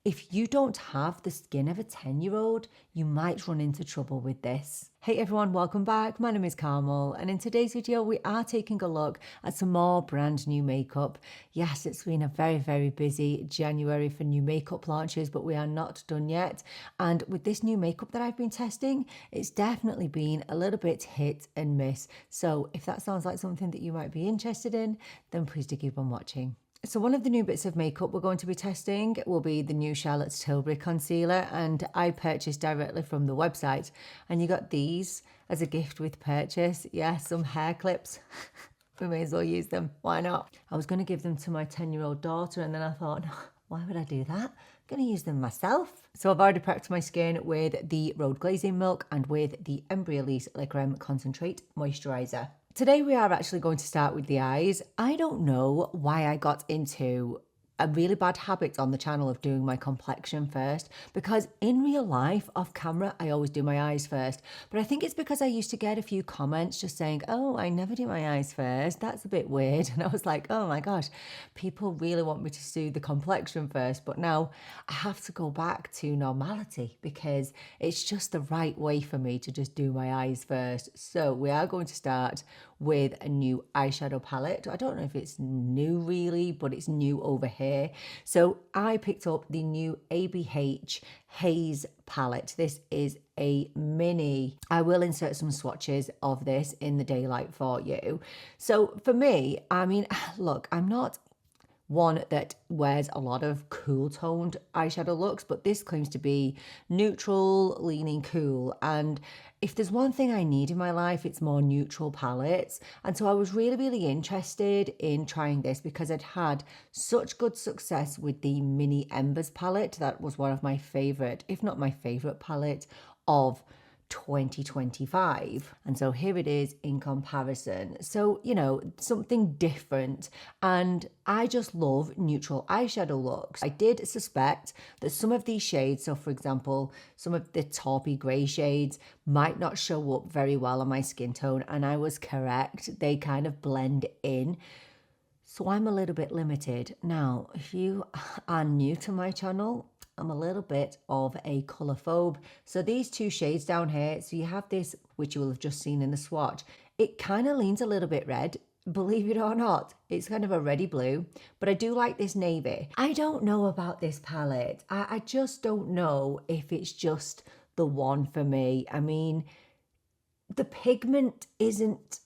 If you don't have the skin of a 10-year-old, you might run into trouble with this. Hey everyone, welcome back. My name is Carmel, and in today's video, we are taking a look at some more brand new makeup. Yes, it's been a very busy January for new makeup launches, but we are not done yet. And with this new makeup that I've been testing, it's definitely been a little bit hit and miss. So if that sounds like something that you might be interested in, then please do keep on watching. So one of the new bits of makeup we're going to be testing will be the new Charlotte's Tilbury concealer, and I purchased directly from the website, and you got these as a gift with purchase. Yeah, some hair clips. We may as well use them. Why not? I was going to give them to my 10-year-old daughter, and then I thought, no, why would I do that? I'm going to use them myself. So I've already prepped my skin with the Road Glazing Milk and with the Embryolisse Le Creme Concentrate Moisturiser. Today we are actually going to start with the eyes. I don't know why I got into a really bad habit on the channel of doing my complexion first, because in real life, off camera, I always do my eyes first. But I think it's because I used to get a few comments just saying, oh, I never do my eyes first. That's a bit weird. And I was like, oh my gosh, people really want me to do the complexion first. But now I have to go back to normality because it's just the right way for me to just do my eyes first. So we are going to start with a new eyeshadow palette. I don't know if it's new really, but it's new over here. So I picked up the new ABH Haze Palette. This is a mini. I will insert some swatches of this in the daylight for you. So for me, I mean, look, I'm not one that wears a lot of cool toned eyeshadow looks, but this claims to be neutral, leaning cool. And if there's one thing I need in my life, it's more neutral palettes. And so I was really interested in trying this because I'd had such good success with the Mini Embers palette. That was one of my favorite, if not my favorite palette of 2025. And so here it is in comparison. So, you know, something different. And I just love neutral eyeshadow looks. I did suspect that some of these shades, so for example, some of the taupey grey shades might not show up very well on my skin tone. And I was correct. They kind of blend in. So I'm a little bit limited. Now, if you are new to my channel, I'm a little bit of a colour phobe. So these two shades down here, so you have this, which you will have just seen in the swatch. It kind of leans a little bit red, believe it or not. It's kind of a reddy blue, but I do like this navy. I don't know about this palette. I just don't know if it's just the one for me. I mean, the pigment isn't...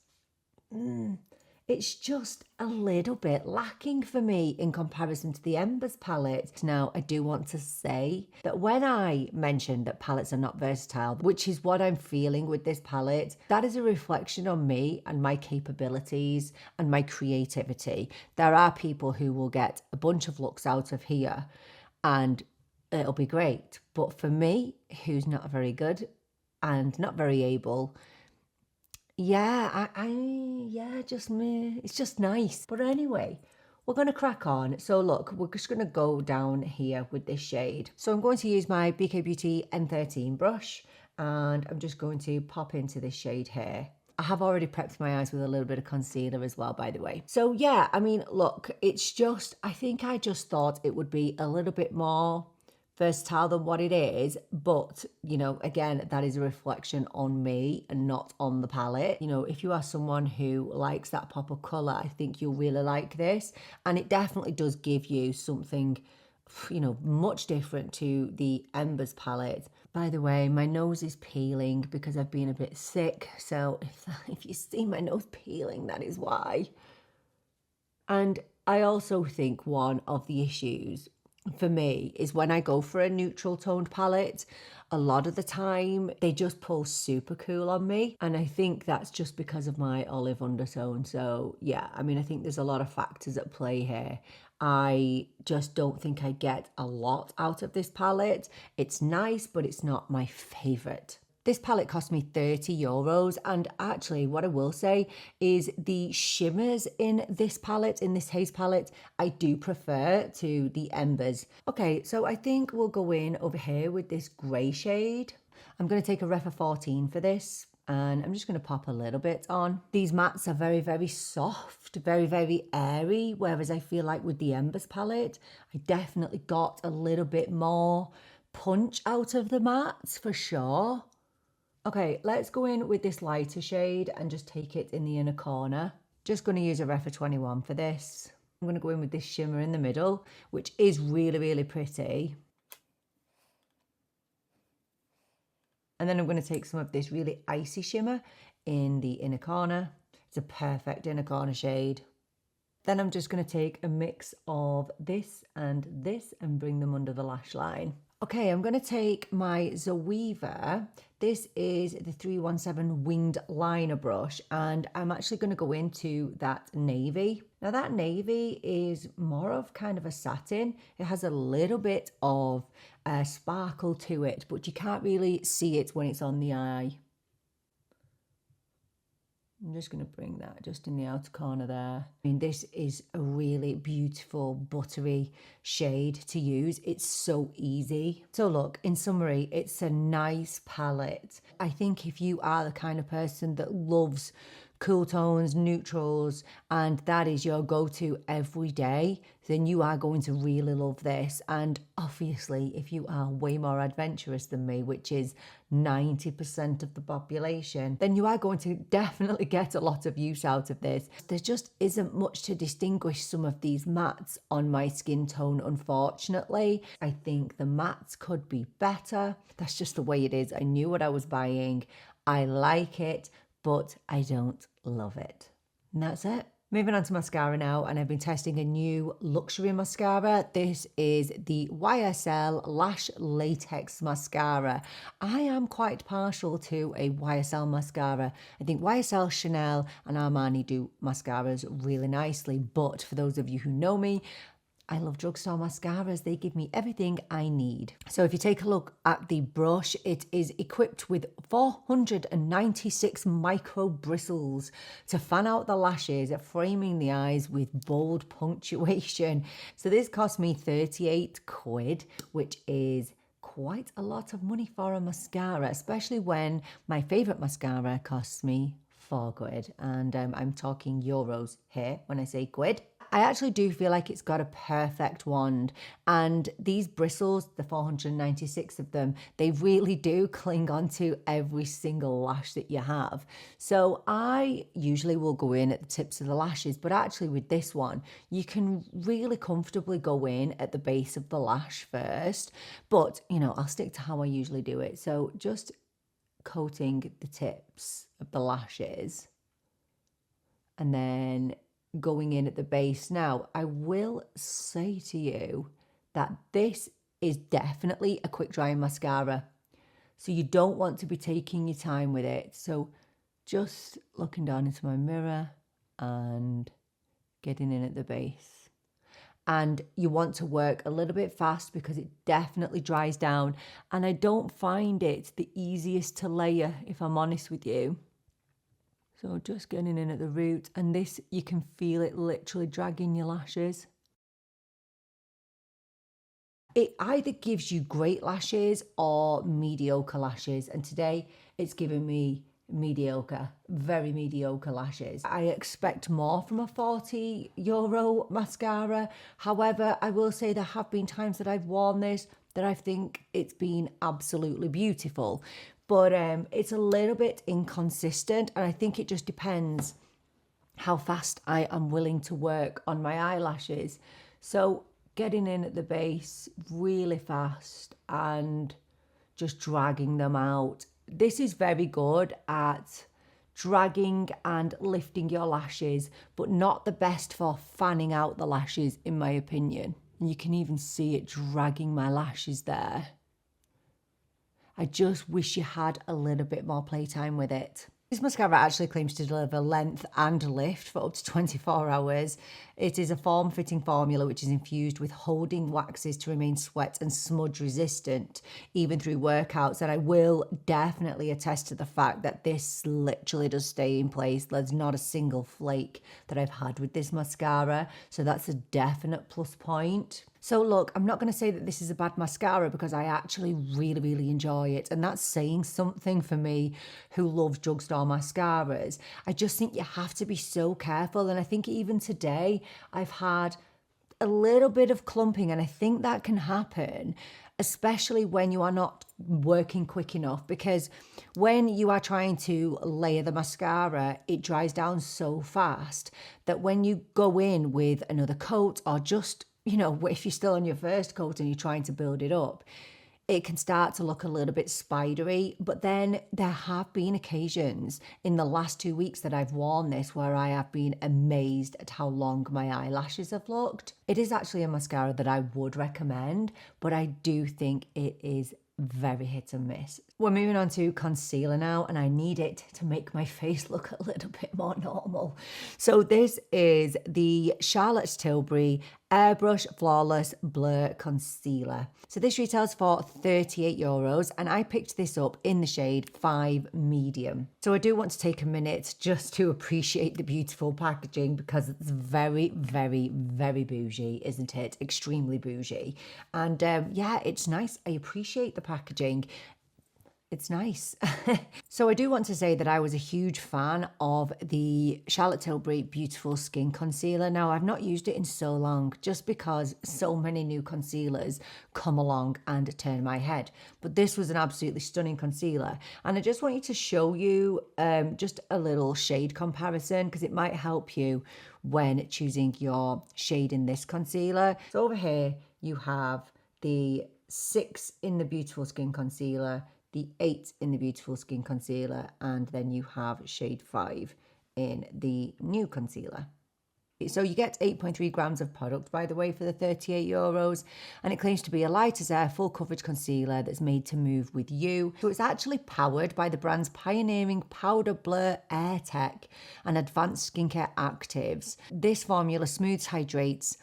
It's just a little bit lacking for me in comparison to the Embers palette. Now, I do want to say that when I mentioned that palettes are not versatile, which is what I'm feeling with this palette, that is a reflection on me and my capabilities and my creativity. There are people who will get a bunch of looks out of here and it'll be great. But for me, who's not very good and not very able, yeah, just me. It's just nice. But anyway, we're going to crack on. So look, we're just going to go down here with this shade. So I'm going to use my BK Beauty N13 brush, and I'm just going to pop into this shade here. I have already prepped my eyes with a little bit of concealer as well, by the way. So yeah, I mean, look, it's just, I think I just thought it would be a little bit more versatile than what it is, but you know, again, that is a reflection on me and not on the palette. You know, if you are someone who likes that pop of color, I think you'll really like this, and it definitely does give you something, you know, much different to the Embers palette. By the way, my nose is peeling because I've been a bit sick, so if you see my nose peeling, that is why. And I also think one of the issues for me is when I go for a neutral toned palette, a lot of the time they just pull super cool on me, and I think that's just because of my olive undertone. So yeah, I mean, I think there's a lot of factors at play here. I just don't think I get a lot out of this palette. It's nice, but it's not my favorite. This palette cost me €30, and actually what I will say is the shimmers in this palette, in this Haze palette, I do prefer to the Embers. Okay, so I think we'll go in over here with this grey shade. I'm going to take a Refa 14 for this. And I'm just going to pop a little bit on. These mattes are very, very soft, very, very airy, whereas I feel like with the Embers palette, I definitely got a little bit more punch out of the mattes for sure. Okay, let's go in with this lighter shade and just take it in the inner corner. Just going to use a Refa 21 for this. I'm going to go in with this shimmer in the middle, which is really, really pretty. And then I'm going to take some of this really icy shimmer in the inner corner. It's a perfect inner corner shade. Then I'm just going to take a mix of this and bring them under the lash line. Okay, I'm going to take my Zoeva. This is the 317 winged liner brush, and I'm actually going to go into that navy. Now that navy is more of kind of a satin. It has a little bit of sparkle to it, but you can't really see it when it's on the eye. I'm just going to bring that just in the outer corner there. I mean, this is a really beautiful buttery shade to use. It's so easy. So look, in summary, it's a nice palette. I think if you are the kind of person that loves cool tones, neutrals, and that is your go-to every day, then you are going to really love this. And obviously, if you are way more adventurous than me, which is 90% of the population, then you are going to definitely get a lot of use out of this. There just isn't much to distinguish some of these mattes on my skin tone, unfortunately. I think the mattes could be better. That's just the way it is. I knew what I was buying. I like it, but I don't love it. And that's it. Moving on to mascara now, and I've been testing a new luxury mascara. This is the YSL Lash Latex mascara. I am quite partial to a YSL mascara. I think YSL, Chanel and Armani do mascaras really nicely, but for those of you who know me, I love drugstore mascaras. They give me everything I need. So if you take a look at the brush, it is equipped with 496 micro bristles to fan out the lashes, framing the eyes with bold punctuation. So this cost me 38 quid, which is quite a lot of money for a mascara, especially when my favorite mascara costs me 4 quid. And I'm talking euros here when I say quid. I actually do feel like it's got a perfect wand, and these bristles, the 496 of them, they really do cling onto every single lash that you have. So I usually will go in at the tips of the lashes, but actually with this one, you can really comfortably go in at the base of the lash first. But, you know, I'll stick to how I usually do it. So just coating the tips of the lashes and then going in at the base. Now, I will say to you that this is definitely a quick drying mascara. So you don't want to be taking your time with it. So just looking down into my mirror and getting in at the base. And you want to work a little bit fast because it definitely dries down. And I don't find it the easiest to layer, if I'm honest with you. So just getting in at the root, and this, you can feel it literally dragging your lashes. It either gives you great lashes or mediocre lashes, and today it's giving me mediocre, very mediocre lashes. I expect more from a €40 mascara. However, I will say there have been times that I've worn this that I think it's been absolutely beautiful. But it's a little bit inconsistent, and I think it just depends how fast I am willing to work on my eyelashes. So getting in at the base really fast and just dragging them out. This is very good at dragging and lifting your lashes, but not the best for fanning out the lashes, in my opinion. And you can even see it dragging my lashes there. I just wish you had a little bit more playtime with it. This mascara actually claims to deliver length and lift for up to 24 hours. It is a form-fitting formula which is infused with holding waxes to remain sweat and smudge resistant even through workouts. And I will definitely attest to the fact that this literally does stay in place. There's not a single flake that I've had with this mascara. So that's a definite plus point. So look, I'm not going to say that this is a bad mascara because I actually really enjoy it. And that's saying something for me who loves drugstore mascaras. I just think you have to be so careful. And I think even today I've had a little bit of clumping, and I think that can happen, especially when you are not working quick enough, because when you are trying to layer the mascara, it dries down so fast that when you go in with another coat, or just, you know, if you're still on your first coat and you're trying to build it up, it can start to look a little bit spidery. But then there have been occasions in the last 2 weeks that I've worn this where I have been amazed at how long my eyelashes have looked. It is actually a mascara that I would recommend, but I do think it is very hit and miss. We're moving on to concealer now, and I need it to make my face look a little bit more normal. So this is the Charlotte Tilbury Airbrush Flawless Blur Concealer. So this retails for €38, and I picked this up in the shade 5 Medium. So I do want to take a minute just to appreciate the beautiful packaging, because it's very bougie, isn't it? Extremely bougie. And yeah, it's nice. I appreciate the packaging. It's nice. So I do want to say that I was a huge fan of the Charlotte Tilbury Beautiful Skin Concealer. Now, I've not used it in so long just because so many new concealers come along and turn my head. But this was an absolutely stunning concealer. And I just want you to show you just a little shade comparison, because it might help you when choosing your shade in this concealer. So over here, you have the 6 in the Beautiful Skin Concealer, the 8 in the Beautiful Skin Concealer, and then you have shade 5 in the new concealer. So you get 8.3 grams of product, by the way, for the €38, and it claims to be a light as air full coverage concealer that's made to move with you. So it's actually powered by the brand's pioneering Powder Blur Air Tech and advanced skincare actives. This formula smooths, hydrates,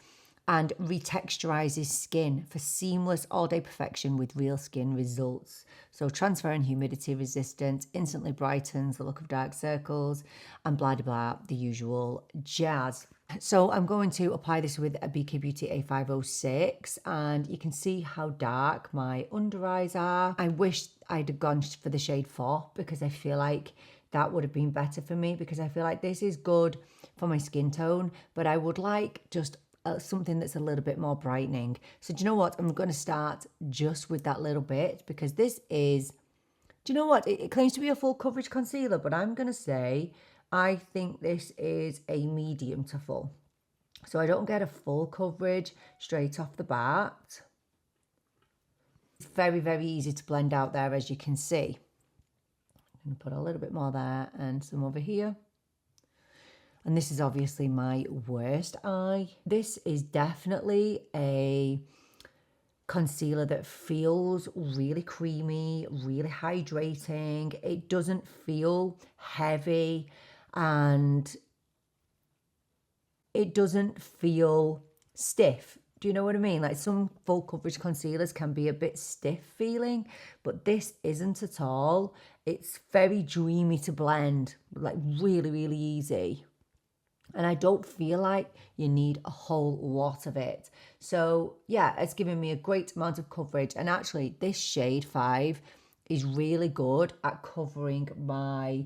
and retexturizes skin for seamless all-day perfection with real skin results. So transfer and humidity resistant, instantly brightens the look of dark circles, and blah, blah, blah, the usual jazz. So I'm going to apply this with a BK Beauty A506, and you can see how dark my under eyes are. I wish I'd have gone for the shade 4, because I feel like that would have been better for me, because I feel like this is good for my skin tone, but I would like just something that's a little bit more brightening. So do you know what? I'm going to start just with that little bit, because this is, do you know what? It claims to be a full coverage concealer, but I'm going to say I think this is a medium to full. So I don't get a full coverage straight off the bat. It's very easy to blend out there, as you can see. I'm going to put a little bit more there and some over here. And this is obviously my worst eye. This is definitely a concealer that feels really creamy, really hydrating. It doesn't feel heavy, and it doesn't feel stiff. Do you know what I mean? Like some full coverage concealers can be a bit stiff feeling, but this isn't at all. It's very dreamy to blend, like really easy. And I don't feel like you need a whole lot of it. So yeah, it's given me a great amount of coverage. And actually this shade 5 is really good at covering my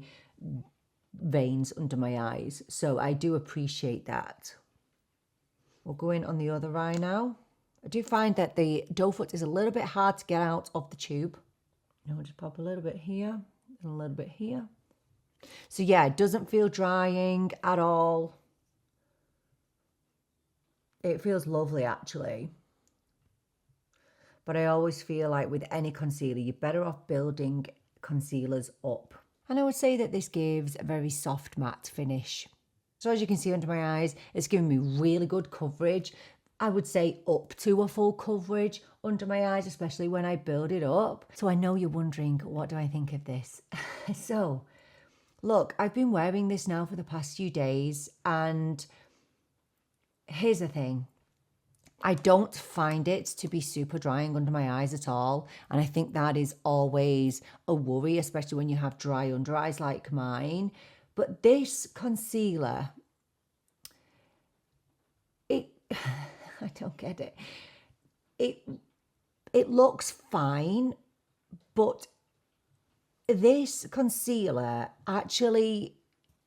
veins under my eyes. So I do appreciate that. We'll go in on the other eye now. I do find that the doe foot is a little bit hard to get out of the tube. I'll just pop a little bit here and a little bit here. So yeah, it doesn't feel drying at all. It feels lovely actually. But I always feel like with any concealer, you're better off building concealers up. And I would say that this gives a very soft matte finish. So as you can see under my eyes, it's giving me really good coverage. I would say up to a full coverage under my eyes, especially when I build it up. So I know you're wondering, what do I think of this? So look, I've been wearing this now for the past few days, and here's the thing. I don't find it to be super drying under my eyes at all. And I think that is always a worry, especially when you have dry under eyes like mine. But this concealer, I don't get it. it looks fine, but this concealer actually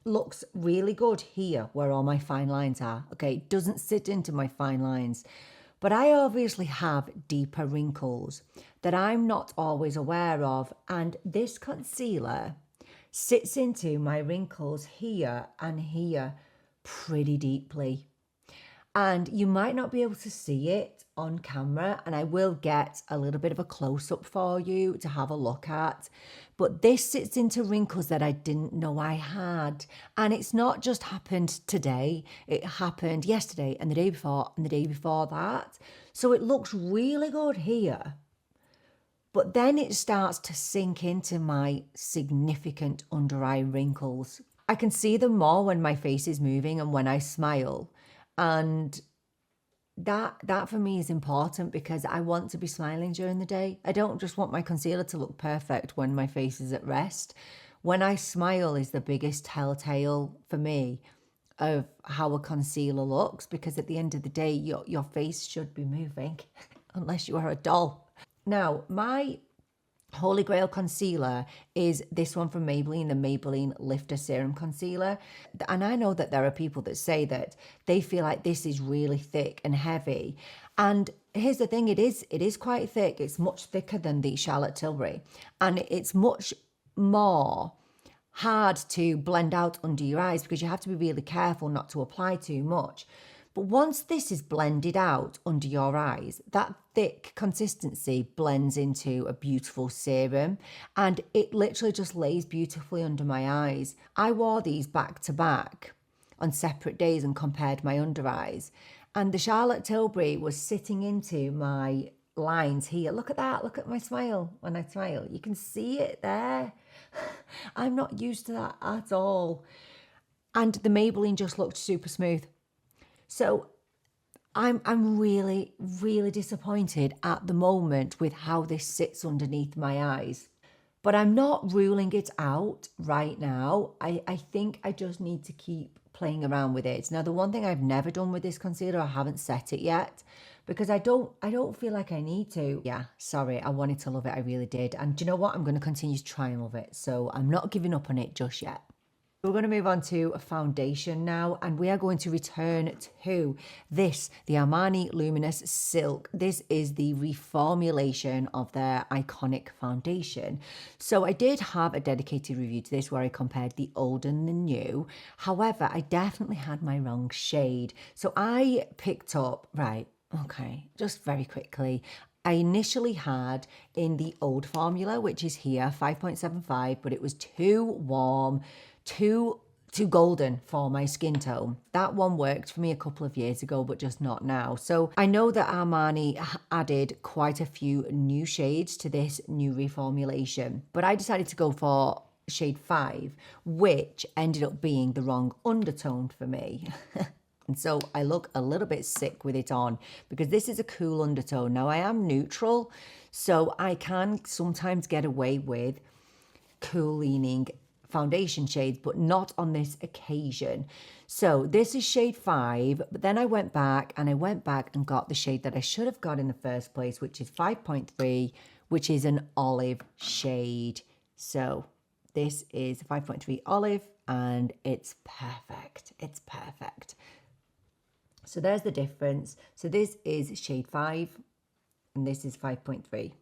looks really good here where all my fine lines are. Okay, it doesn't sit into my fine lines, but I obviously have deeper wrinkles that I'm not always aware of, and this concealer sits into my wrinkles here and here pretty deeply. And you might not be able to see it on camera, and I will get a little bit of a close-up for you to have a look at. But this sits into wrinkles that I didn't know I had. And it's not just happened today, it happened yesterday and the day before and the day before that. So it looks really good here. But then it starts to sink into my significant under eye wrinkles. I can see them more when my face is moving and when I smile. And that for me is important because I want to be smiling during the day. I don't just want my concealer to look perfect when my face is at rest. When I smile is the biggest telltale for me of how a concealer looks, because at the end of the day, your face should be moving unless you are a doll. Now, my Holy Grail concealer is this one from Maybelline, the Maybelline Lifter Serum Concealer. And I know that there are people that say that they feel like this is really thick and heavy. And here's the thing, it is quite thick. It's much thicker than the Charlotte Tilbury. And it's much more hard to blend out under your eyes because you have to be really careful not to apply too much. But once this is blended out under your eyes, that thick consistency blends into a beautiful serum, and it literally just lays beautifully under my eyes. I wore these back to back on separate days and compared my under eyes, and the Charlotte Tilbury was sitting into my lines here. Look at that. Look at my smile. When I smile, you can see it there. I'm not used to that at all. And the Maybelline just looked super smooth. So I'm really, really disappointed at the moment with how this sits underneath my eyes. But I'm not ruling it out right now. I think I just need to keep playing around with it. Now, the one thing I've never done with this concealer, I haven't set it yet because I don't feel like I need to. Yeah, sorry, I wanted to love it. I really did. And do you know what? I'm going to continue to try and love it. So I'm not giving up on it just yet. We're going to move on to a foundation now, and we are going to return to this, the Armani Luminous Silk. This is the reformulation of their iconic foundation. So I did have a dedicated review to this where I compared the old and the new. However, I definitely had my wrong shade. So I picked up, just very quickly, I initially had in the old formula, which is here, 5.75, but it was too warm, too golden for my skin tone. That one worked for me a couple of years ago, but just not now. So I know that Armani added quite a few new shades to this new reformulation, but I decided to go for shade 5, which ended up being the wrong undertone for me. And so I look a little bit sick with it on because this is a cool undertone. Now I am neutral, so I can sometimes get away with cool leaning foundation shades, but not on this occasion. So this is shade 5, but then I went back and got the shade that I should have got in the first place, which is 5.3, which is an olive shade. So this is 5.3 olive and it's perfect. It's perfect. So there's the difference. So this is shade 5 and this is 5.3.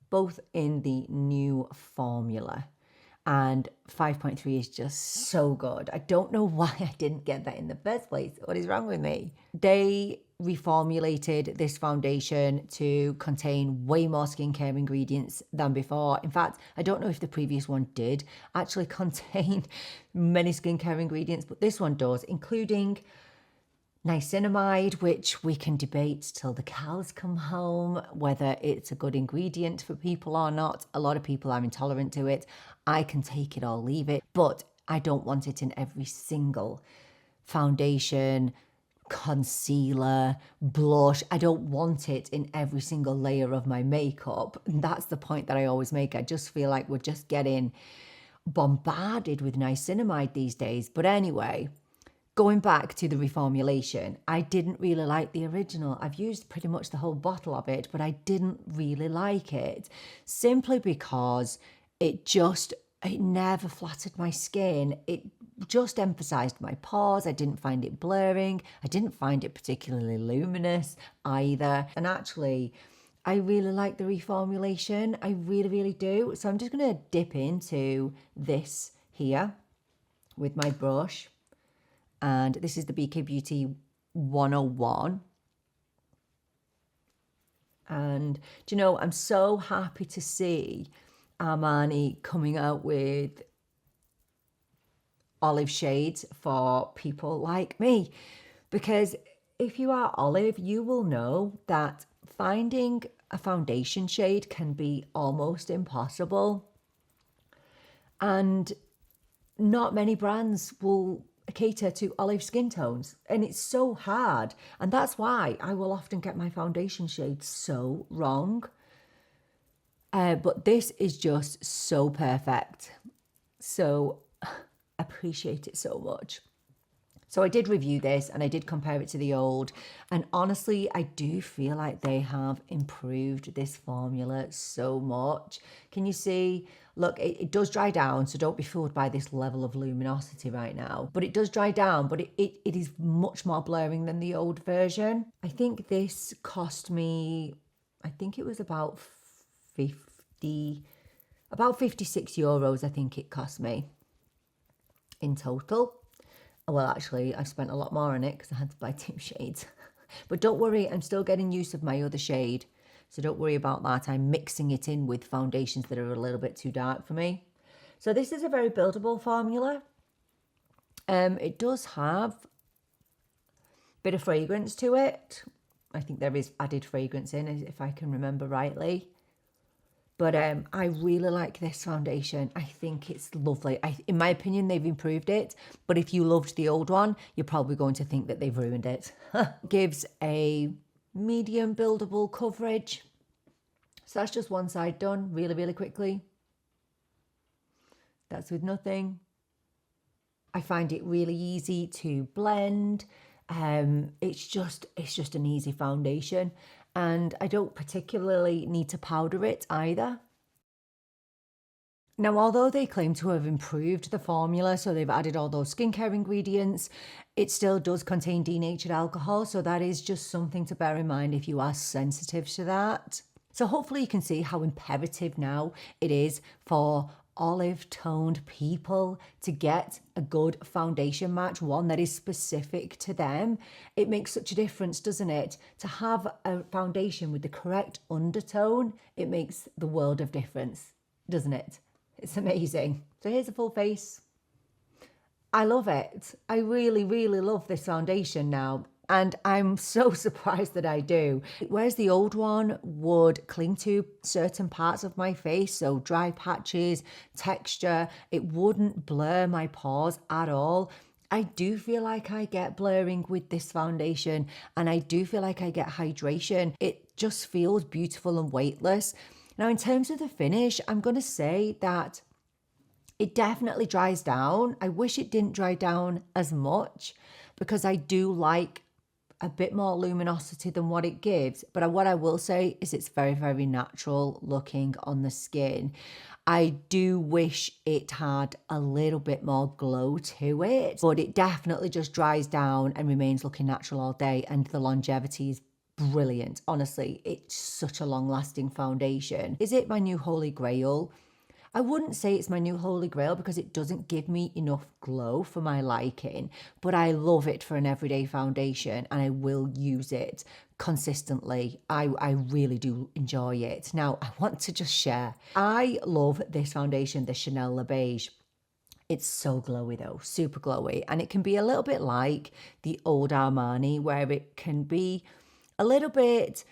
Both in the new formula. And 5.3 is just so good. I don't know why I didn't get that in the first place. What is wrong with me? They reformulated this foundation to contain way more skincare ingredients than before. In fact, I don't know if the previous one did actually contain many skincare ingredients, but this one does, including niacinamide, which we can debate till the cows come home, whether it's a good ingredient for people or not. A lot of people are intolerant to it. I can take it or leave it, but I don't want it in every single foundation, concealer, blush. I don't want it in every single layer of my makeup. And that's the point that I always make. I just feel like we're just getting bombarded with niacinamide these days. But anyway, Going back to the reformulation, I didn't really like the original. I've used pretty much the whole bottle of it, but I didn't really like it simply because it never flattered my skin. It just emphasized my pores. I didn't find it blurring. I didn't find it particularly luminous either. And actually, I really like the reformulation. I really, really do. So I'm just going to dip into this here with my brush. And this is the BK Beauty 101. And do you know, I'm so happy to see Armani coming out with olive shades for people like me. Because if you are olive, you will know that finding a foundation shade can be almost impossible. And not many brands will cater to olive skin tones, and it's so hard, and that's why I will often get my foundation shades so wrong, but this is just so perfect, so appreciate it so much. So I did review this and I did compare it to the old, and honestly I do feel like they have improved this formula so much. Can you see? Look, it does dry down, so don't be fooled by this level of luminosity right now. But it does dry down, but it is much more blurring than the old version. I think this cost me, I think it was about 56 euros, I think it cost me in total. Well, actually, I spent a lot more on it because I had to buy 2 shades. But don't worry, I'm still getting use of my other shade. So don't worry about that. I'm mixing it in with foundations that are a little bit too dark for me. So this is a very buildable formula. It does have a bit of fragrance to it. I think there is added fragrance in, if I can remember rightly. But I really like this foundation. I think it's lovely. In my opinion, they've improved it. But if you loved the old one, you're probably going to think that they've ruined it. Gives a medium buildable coverage. So that's just one side done really, really quickly. That's with nothing. I find it really easy to blend. It's just an easy foundation. And I don't particularly need to powder it either. Now, although they claim to have improved the formula, so they've added all those skincare ingredients, it still does contain denatured alcohol. So that is just something to bear in mind if you are sensitive to that. So hopefully you can see how imperative now it is for olive toned people to get a good foundation match, one that is specific to them. It makes such a difference, doesn't it? To have a foundation with the correct undertone, it makes the world of difference, doesn't it? It's amazing. So here's a full face. I love it. I really, really love this foundation now. And I'm so surprised that I do. Whereas the old one would cling to certain parts of my face, so dry patches, texture, it wouldn't blur my pores at all. I do feel like I get blurring with this foundation, and I do feel like I get hydration. It just feels beautiful and weightless. Now, in terms of the finish, I'm going to say that it definitely dries down. I wish it didn't dry down as much because I do like a bit more luminosity than what it gives. But what I will say is it's very, very natural looking on the skin. I do wish it had a little bit more glow to it, but it definitely just dries down and remains looking natural all day, and the longevity is brilliant. Honestly, it's such a long-lasting foundation. Is it my new holy grail? I wouldn't say it's my new holy grail because it doesn't give me enough glow for my liking, but I love it for an everyday foundation and I will use it consistently. I really do enjoy it. Now, I want to just share. I love this foundation, the Chanel Le Beige. It's so glowy though, super glowy. And it can be a little bit like the old Armani where it can be a little bit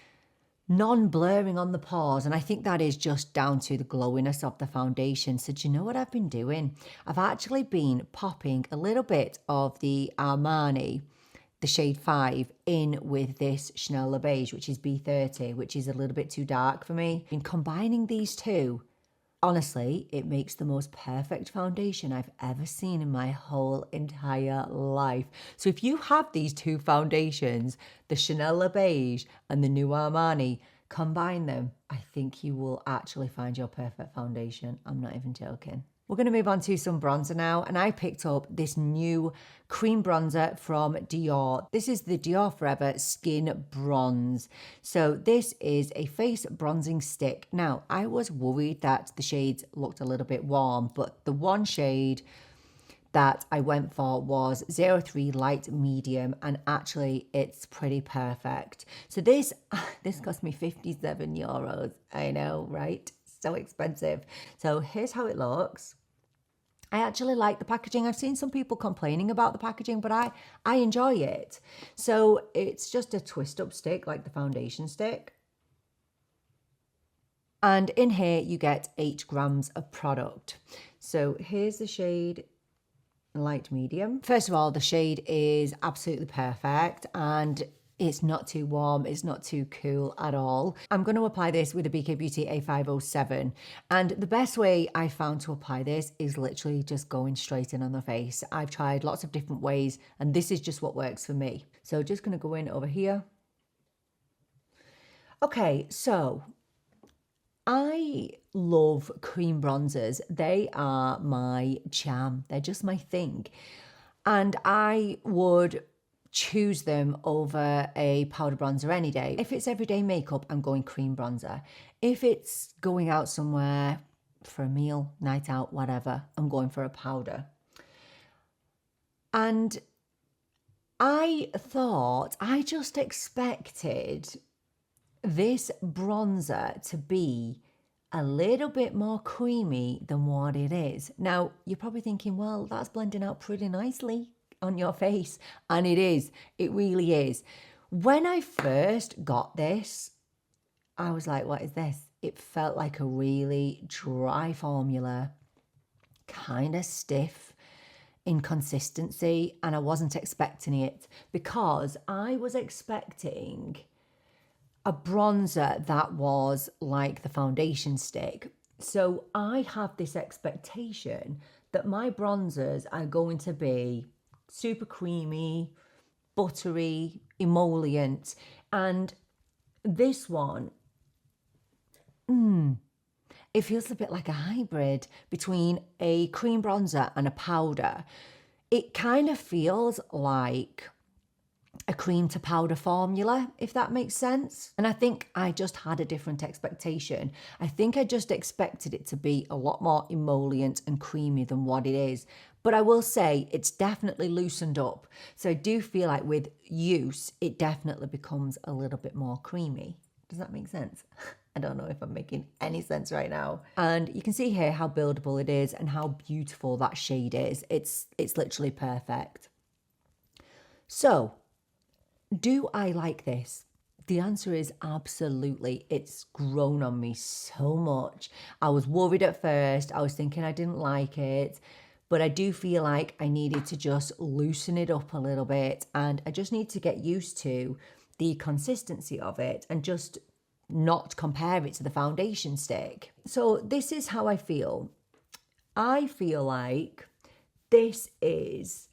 non-blurring on the pores, and I think that is just down to the glowiness of the foundation. So do you know what I've been doing? I've actually been popping a little bit of the Armani, the shade 5, in with this Chanel Le Beige, which is B30, which is a little bit too dark for me. And combining these two, honestly, it makes the most perfect foundation I've ever seen in my whole entire life. So if you have these two foundations, the Chanel Le Beige and the new Armani, combine them, I think you will actually find your perfect foundation. I'm not even joking. We're going to move on to some bronzer now, and I picked up this new cream bronzer from Dior. This is the Dior Forever Skin Bronze. So this is a face bronzing stick. Now, I was worried that the shades looked a little bit warm, but the one shade that I went for was 03 Light Medium, and actually it's pretty perfect. So this cost me 57 euros. I know, right? So expensive. So here's how it looks. I actually like the packaging. I've seen some people complaining about the packaging, but I enjoy it. So it's just a twist up stick like the foundation stick. And in here you get 8 grams of product. So here's the shade Light Medium. First of all, the shade is absolutely perfect, and it's not too warm, it's not too cool at all. I'm going to apply this with a BK Beauty A507, and the best way I found to apply this is literally just going straight in on the face. I've tried lots of different ways, and this is just what works for me. So just going to go in over here. Okay, so I love cream bronzers. They are my jam. They're just my thing. And I would choose them over a powder bronzer any day. If it's everyday makeup, I'm going cream bronzer. If it's going out somewhere for a meal, night out, whatever, I'm going for a powder. And I thought, I just expected this bronzer to be a little bit more creamy than what it is. Now, you're probably thinking, well, that's blending out pretty nicely on your face. And it is. It really is. When I first got this, I was like, what is this? It felt like a really dry formula, kind of stiff in consistency, and I wasn't expecting it because I was expecting a bronzer that was like the foundation stick. So I have this expectation that my bronzers are going to be super creamy, buttery, emollient, and this one, it feels a bit like a hybrid between a cream bronzer and a powder. It kind of feels like a cream to powder formula, if that makes sense. And I think I just had a different expectation. I think I just expected it to be a lot more emollient and creamy than what it is. But I will say it's definitely loosened up. So I do feel like with use, it definitely becomes a little bit more creamy. Does that make sense? I don't know if I'm making any sense right now. And you can see here how buildable it is and how beautiful that shade is. It's literally perfect. So, do I like this? The answer is absolutely. It's grown on me so much. I was worried at first. I was thinking I didn't like it, but I do feel like I needed to just loosen it up a little bit, and I just need to get used to the consistency of it and just not compare it to the foundation stick. So this is how I feel. I feel like this is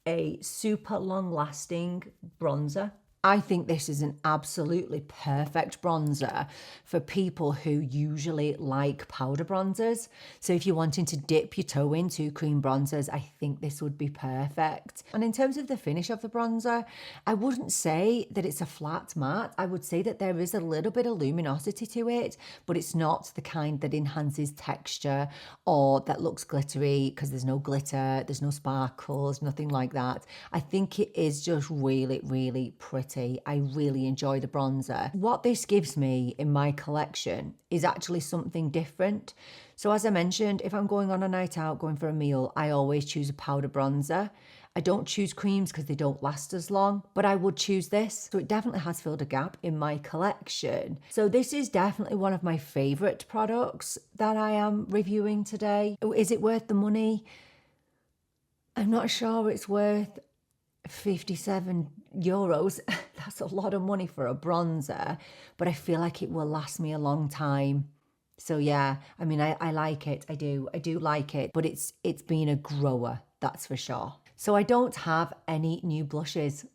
a super long-lasting bronzer. I think this is an absolutely perfect bronzer for people who usually like powder bronzers. So if you're wanting to dip your toe into cream bronzers, I think this would be perfect. And in terms of the finish of the bronzer, I wouldn't say that it's a flat matte. I would say that there is a little bit of luminosity to it, but it's not the kind that enhances texture or that looks glittery because there's no glitter, there's no sparkles, nothing like that. I think it is just really, really pretty. I really enjoy the bronzer. What this gives me in my collection is actually something different. So as I mentioned, if I'm going on a night out, going for a meal, I always choose a powder bronzer. I don't choose creams because they don't last as long, but I would choose this. So it definitely has filled a gap in my collection. So this is definitely one of my favorite products that I am reviewing today. Is it worth the money? I'm not sure it's worth 57 euros. That's a lot of money for a bronzer, but I feel like it will last me a long time. So yeah, I mean, I like it. I do like it, but it's been a grower, that's for sure. So I don't have any new blushes.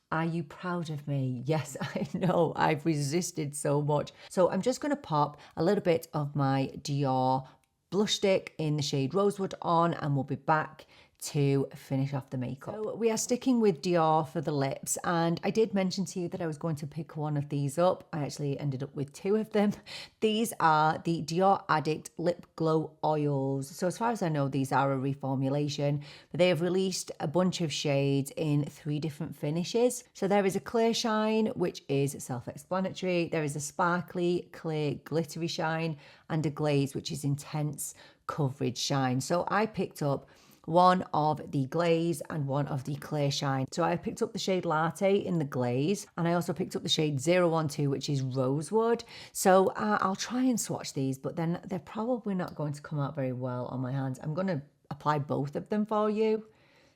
Are you proud of me? Yes, I know. I've resisted so much. So I'm just going to pop a little bit of my Dior blush stick in the shade Rosewood on, and we'll be back to finish off the makeup. So we are sticking with Dior for the lips, and I did mention to you that I was going to pick one of these up. I actually ended up with two of them. These are the Dior Addict Lip Glow Oils. So as far as I know, these are a reformulation, but they have released a bunch of shades in 3 different finishes. So there is a clear shine, which is self-explanatory. There is a sparkly, clear, glittery shine, and a glaze, which is intense coverage shine. So I picked up one of the glaze and one of the clear shine. So I picked up the shade Latte in the glaze, and I also picked up the shade 012, which is Rosewood. So I'll try and swatch these, but then they're probably not going to come out very well on my hands. I'm going to apply both of them for you.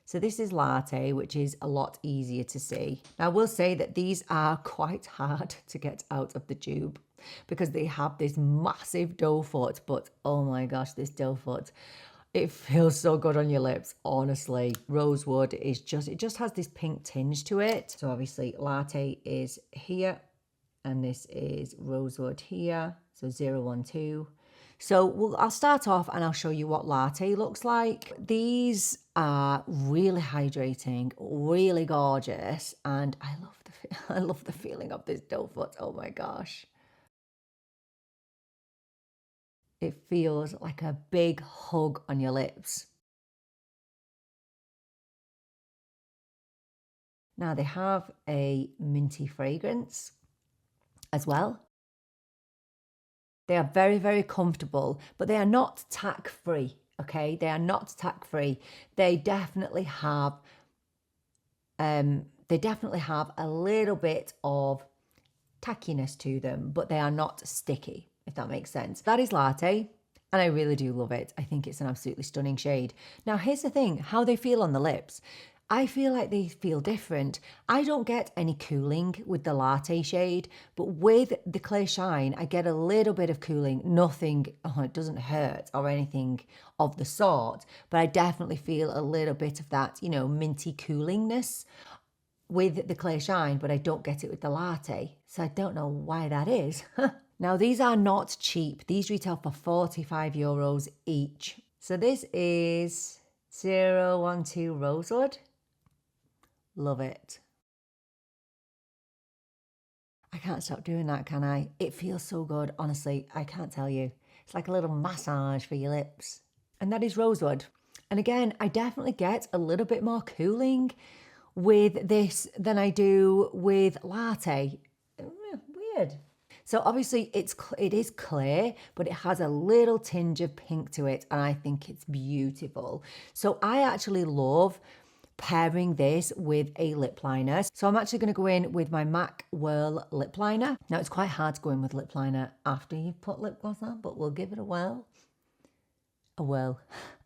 So this is Latte, which is a lot easier to see. Now I will say that these are quite hard to get out of the tube because they have this massive dough foot, but oh my gosh, this dough foot, it feels so good on your lips, honestly. Rosewood is it just has this pink tinge to it. So obviously Latte is here, and this is Rosewood here, so 012. So I'll start off and I'll show you what Latte looks like. These are really hydrating, really gorgeous, and I love the feeling of this dough foot. Oh my gosh. It feels like a big hug on your lips. Now they have a minty fragrance as well. They are very, very comfortable, but they are not tack free. Okay, they are not tack free. They definitely have a little bit of tackiness to them, but they are not sticky, if that makes sense. That is Latte, and I really do love it. I think it's an absolutely stunning shade. Now, here's the thing, how they feel on the lips. I feel like they feel different. I don't get any cooling with the Latte shade, but with the Clear Shine, I get a little bit of cooling. Nothing, it doesn't hurt or anything of the sort, but I definitely feel a little bit of that, minty coolingness with the Clear Shine, but I don't get it with the Latte. So I don't know why that is. Now, these are not cheap. These retail for €45 each. So this is 012 Rosewood. Love it. I can't stop doing that, can I? It feels so good, honestly. I can't tell you. It's like a little massage for your lips. And that is Rosewood. And again, I definitely get a little bit more cooling with this than I do with Latte. Weird. So obviously it is clear, but it has a little tinge of pink to it, and I think it's beautiful. So I actually love pairing this with a lip liner. So I'm actually going to go in with my MAC Whirl lip liner. Now it's quite hard to go in with lip liner after you've put lip gloss on, but we'll give it a whirl. A whirl.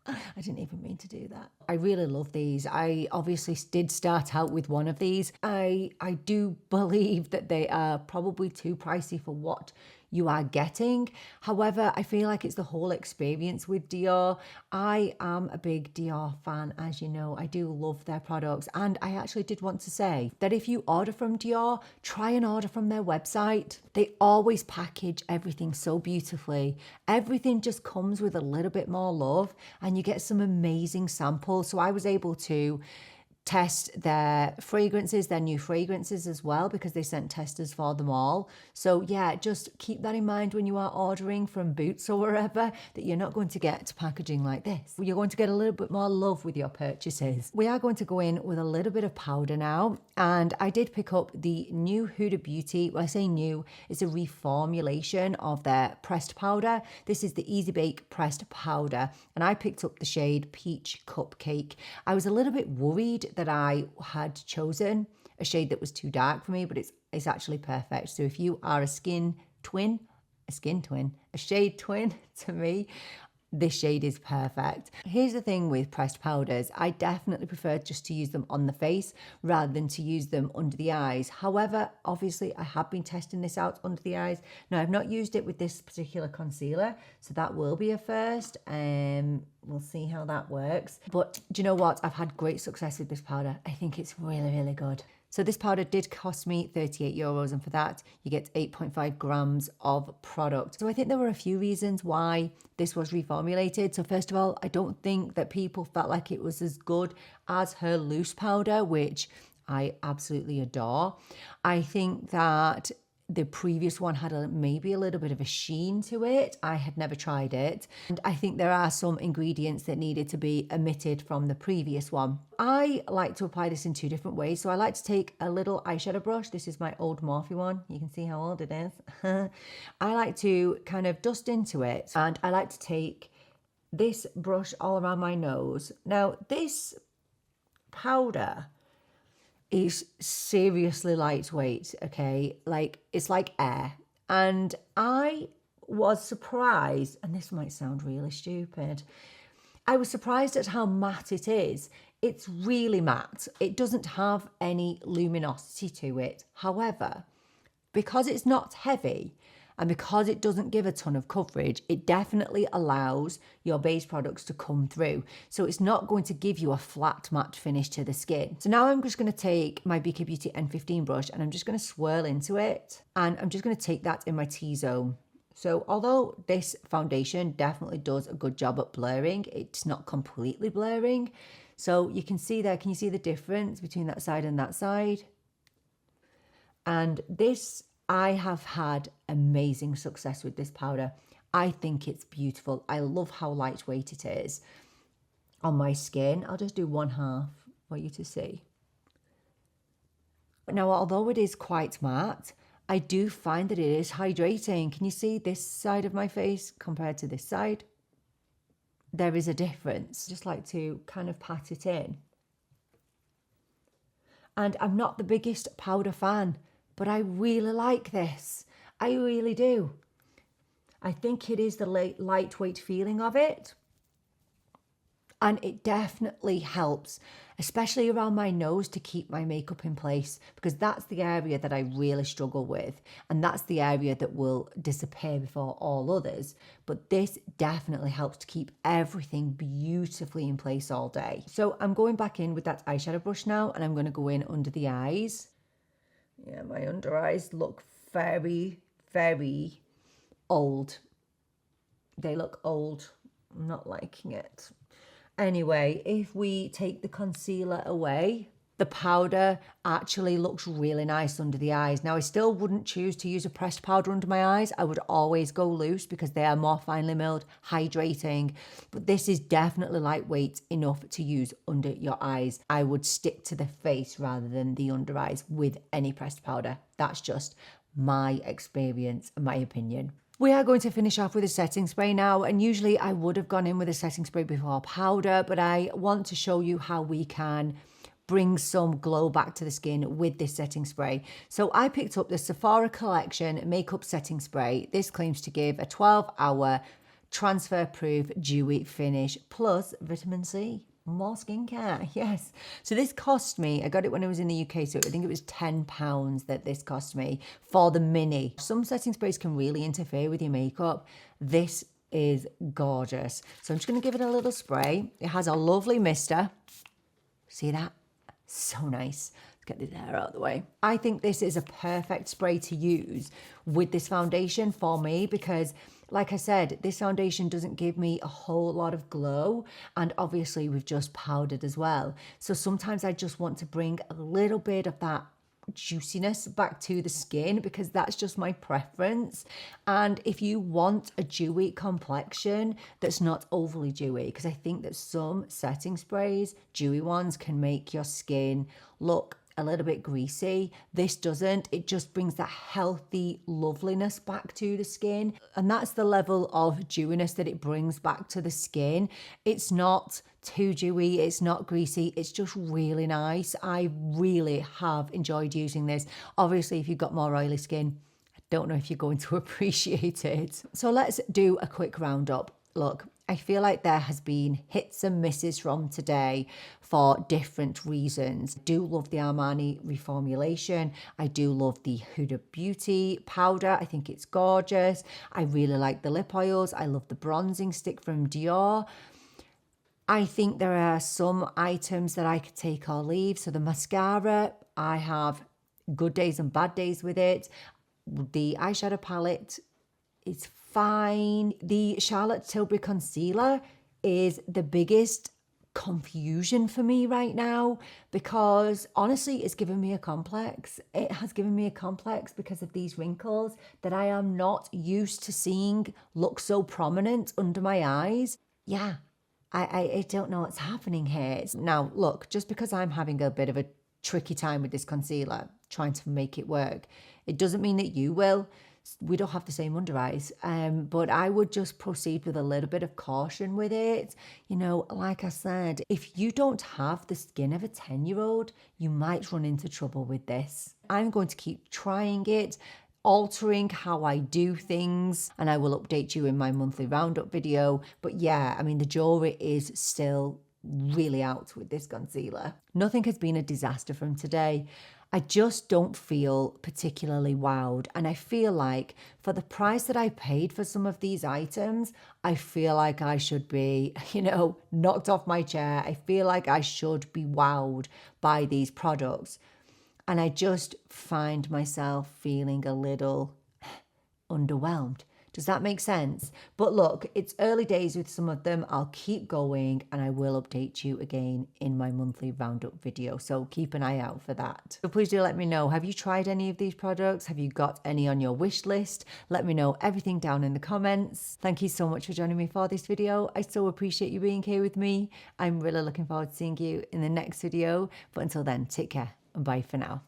I didn't even mean to do that. I really love these. I obviously did start out with one of these. I do believe that they are probably too pricey for what you are getting. However, I feel like it's the whole experience with Dior. I am a big Dior fan, as you know. I do love their products, and I actually did want to say that if you order from Dior, try and order from their website. They always package everything so beautifully. Everything just comes with a little bit more love, and you get some amazing samples. So I was able to test their fragrances, their new fragrances as well, because they sent testers for them all. So yeah, just keep that in mind when you are ordering from Boots or wherever, that you're not going to get packaging like this. You're going to get a little bit more love with your purchases. We are going to go in with a little bit of powder now, and I did pick up the new Huda Beauty. Well, I say new, it's a reformulation of their pressed powder. This is the Easy Bake pressed powder, and I picked up the shade Peach Cupcake. I was a little bit worried that I had chosen a shade that was too dark for me, but it's actually perfect. So if you are a shade twin to me, this shade is perfect. Here's the thing with pressed powders. I definitely prefer just to use them on the face rather than to use them under the eyes. However, obviously I have been testing this out under the eyes. Now I've not used it with this particular concealer, so that will be a first. We'll see how that works. But do you know what? I've had great success with this powder. I think it's really, really good. So this powder did cost me €38, and for that you get 8.5 grams of product. So I think there were a few reasons why this was reformulated. So first of all, I don't think that people felt like it was as good as her loose powder, which I absolutely adore. I think that the previous one had maybe a little bit of a sheen to it. I had never tried it. And I think there are some ingredients that needed to be omitted from the previous one. I like to apply this in two different ways. So I like to take a little eyeshadow brush. This is my old Morphe one. You can see how old it is. I like to kind of dust into it. And I like to take this brush all around my nose. Now, this powder is seriously lightweight, okay? Like, it's like air. And I was surprised, and this might sound really stupid, I was surprised at how matte it is. It's really matte. It doesn't have any luminosity to it. However, because it's not heavy, and because it doesn't give a ton of coverage, it definitely allows your base products to come through. So it's not going to give you a flat matte finish to the skin. So now I'm just going to take my BK Beauty N15 brush and I'm just going to swirl into it. And I'm just going to take that in my T-zone. So although this foundation definitely does a good job at blurring, it's not completely blurring. So you can see there, can you see the difference between that side and that side? And this, I have had amazing success with this powder. I think it's beautiful. I love how lightweight it is on my skin. I'll just do one half for you to see. Now, although it is quite matte, I do find that it is hydrating. Can you see this side of my face compared to this side? There is a difference. Just like to kind of pat it in. And I'm not the biggest powder fan, but I really like this. I really do. I think it is the lightweight feeling of it. And it definitely helps, especially around my nose, to keep my makeup in place, because that's the area that I really struggle with. And that's the area that will disappear before all others. But this definitely helps to keep everything beautifully in place all day. So I'm going back in with that eyeshadow brush now, and I'm going to go in under the eyes. Yeah, my under eyes look very, very old. They look old. I'm not liking it. Anyway, if we take the concealer away, the powder actually looks really nice under the eyes. Now, I still wouldn't choose to use a pressed powder under my eyes. I would always go loose because they are more finely milled, hydrating. But this is definitely lightweight enough to use under your eyes. I would stick to the face rather than the under eyes with any pressed powder. That's just my experience and my opinion. We are going to finish off with a setting spray now, and usually I would have gone in with a setting spray before powder, but I want to show you how we can bring some glow back to the skin with this setting spray. So I picked up the Sephora Collection Makeup Setting Spray. This claims to give a 12-hour transfer-proof dewy finish plus vitamin C. More skincare, yes. So this cost me, I got it when I was in the UK, so I think it was £10 that this cost me for the mini. Some setting sprays can really interfere with your makeup. This is gorgeous. So I'm just going to give it a little spray. It has a lovely mister. See that? So nice. Let's get this hair out of the way. I think this is a perfect spray to use with this foundation for me because, like I said, this foundation doesn't give me a whole lot of glow, and obviously we've just powdered as well. So sometimes I just want to bring a little bit of that juiciness back to the skin because that's just my preference. And if you want a dewy complexion that's not overly dewy, because I think that some setting sprays, dewy ones, can make your skin look a little bit greasy. This doesn't. It just brings that healthy loveliness back to the skin. And that's the level of dewiness that it brings back to the skin. It's not too dewy. It's not greasy. It's just really nice. I really have enjoyed using this. Obviously, if you've got more oily skin, I don't know if you're going to appreciate it. So let's do a quick roundup. Look, I feel like there has been hits and misses from today for different reasons. I do love the Armani reformulation. I do love the Huda Beauty powder. I think it's gorgeous. I really like the lip oils. I love the bronzing stick from Dior. I think there are some items that I could take or leave. So the mascara, I have good days and bad days with it. The eyeshadow palette is fine. The Charlotte Tilbury concealer is the biggest confusion for me right now because honestly it's given me a complex. It has given me a complex because of these wrinkles that I am not used to seeing look so prominent under my eyes. Yeah, I don't know what's happening here. Now, look, just because I'm having a bit of a tricky time with this concealer, trying to make it work, it doesn't mean that you will. We don't have the same under eyes, but I would just proceed with a little bit of caution with it. You know, like I said, if you don't have the skin of a 10-year-old, you might run into trouble with this. I'm going to keep trying it, altering how I do things, and I will update you in my monthly roundup video. But yeah, I mean, the jury is still really out with this concealer. Nothing has been a disaster from today. I just don't feel particularly wowed. And I feel like for the price that I paid for some of these items, I feel like I should be, knocked off my chair. I feel like I should be wowed by these products. And I just find myself feeling a little underwhelmed. Does that make sense? But look, it's early days with some of them. I'll keep going and I will update you again in my monthly roundup video. So keep an eye out for that. So please do let me know, have you tried any of these products? Have you got any on your wish list? Let me know everything down in the comments. Thank you so much for joining me for this video. I so appreciate you being here with me. I'm really looking forward to seeing you in the next video. But until then, take care and bye for now.